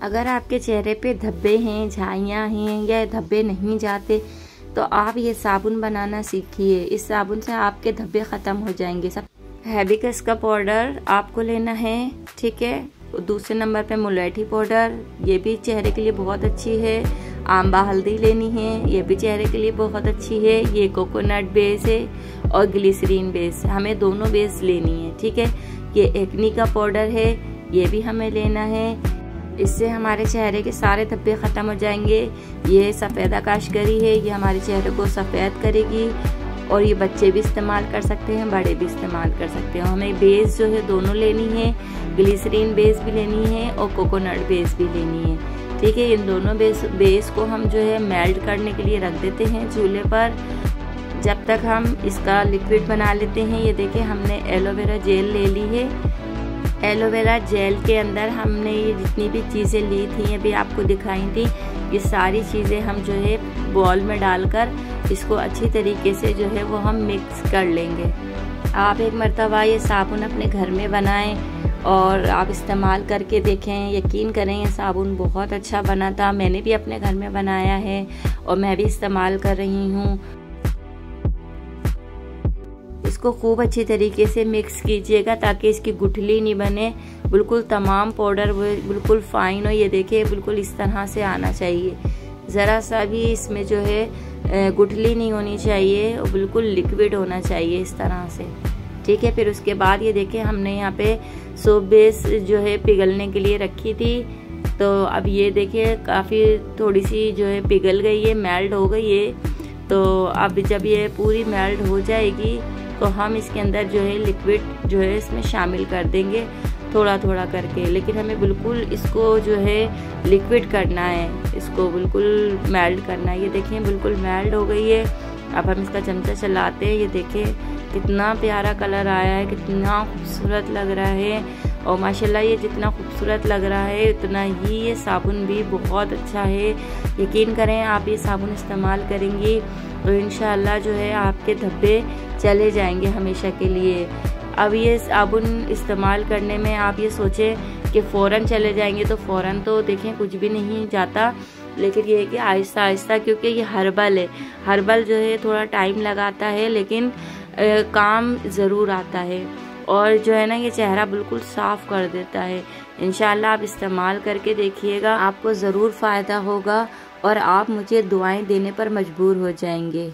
अगर आपके चेहरे पे धब्बे हैं, झाइयाँ हैं या धब्बे नहीं जाते तो आप ये साबुन बनाना सीखिए। इस साबुन से आपके धब्बे ख़त्म हो जाएंगे। सब हिबिस्कस का पाउडर आपको लेना है, ठीक है। दूसरे नंबर पे मुलेठी पाउडर, ये भी चेहरे के लिए बहुत अच्छी है। आंबा हल्दी लेनी है, ये भी चेहरे के लिए बहुत अच्छी है। ये कोकोनट बेस है और ग्लिसरीन बेस, हमें दोनों बेस लेनी है, ठीक है। ये एक्नी का पाउडर है, ये भी हमें लेना है। इससे हमारे चेहरे के सारे धब्बे ख़त्म हो जाएंगे। ये सफ़ेद आकाशगरी है, ये हमारे चेहरे को सफ़ेद करेगी और ये बच्चे भी इस्तेमाल कर सकते हैं, बड़े भी इस्तेमाल कर सकते हैं। हमें बेस जो है दोनों लेनी है, ग्लिसरीन बेस भी लेनी है और कोकोनट बेस भी लेनी है, ठीक है। इन दोनों बेस को हम जो है मेल्ट करने के लिए रख देते हैं चूल्हे पर, जब तक हम इसका लिक्विड बना लेते हैं। ये देखिए हमने एलोवेरा जेल ले ली है। एलोवेरा जेल के अंदर हमने ये जितनी भी चीज़ें ली थी, अभी आपको दिखाई थी, ये सारी चीज़ें हम जो है बॉल में डालकर इसको अच्छी तरीके से जो है वो हम मिक्स कर लेंगे। आप एक मर्तबा ये साबुन अपने घर में बनाएं और आप इस्तेमाल करके देखें। यकीन करें ये साबुन बहुत अच्छा बना था। मैंने भी अपने घर में बनाया है और मैं भी इस्तेमाल कर रही हूँ। इसको खूब अच्छी तरीके से मिक्स कीजिएगा ताकि इसकी गुठली नहीं बने, बिल्कुल तमाम पाउडर बिल्कुल फाइन हो। ये देखिए बिल्कुल इस तरह से आना चाहिए, ज़रा सा भी इसमें जो है गुठली नहीं होनी चाहिए और बिल्कुल लिक्विड होना चाहिए इस तरह से, ठीक है। फिर उसके बाद ये देखिए हमने यहाँ पे सोप बेस जो है पिघलने के लिए रखी थी, तो अब ये देखिए काफ़ी थोड़ी सी जो है पिघल गई है, मेल्ट हो गई है। तो अब जब ये पूरी मेल्ट हो जाएगी तो हम इसके अंदर जो है लिक्विड जो है इसमें शामिल कर देंगे थोड़ा थोड़ा करके, लेकिन हमें बिल्कुल इसको जो है लिक्विड करना है, इसको बिल्कुल मेल्ट करना है। ये देखिए बिल्कुल मेल्ट हो गई है। अब हम इसका चमचा चलाते हैं, ये देखिए कितना प्यारा कलर आया है, कितना खूबसूरत लग रहा है। और माशाल्लाह ये जितना खूबसूरत लग रहा है उतना ही ये साबुन भी बहुत अच्छा है। यकीन करें आप ये साबुन इस्तेमाल करेंगी तो इंशाल्लाह जो है आपके धब्बे चले जाएंगे हमेशा के लिए। अब ये साबुन इस्तेमाल करने में आप ये सोचें कि फ़ौरन चले जाएंगे, तो फ़ौरन तो देखें कुछ भी नहीं जाता, लेकिन ये है कि आहिस्ता आहिस्ता, क्योंकि ये हर्बल है। हर्बल जो है थोड़ा टाइम लगाता है लेकिन काम ज़रूर आता है और जो है ना ये चेहरा बिल्कुल साफ़ कर देता है। इंशाल्लाह आप इस्तेमाल करके देखिएगा, आपको ज़रूर फ़ायदा होगा और आप मुझे दुआएं देने पर मजबूर हो जाएंगे।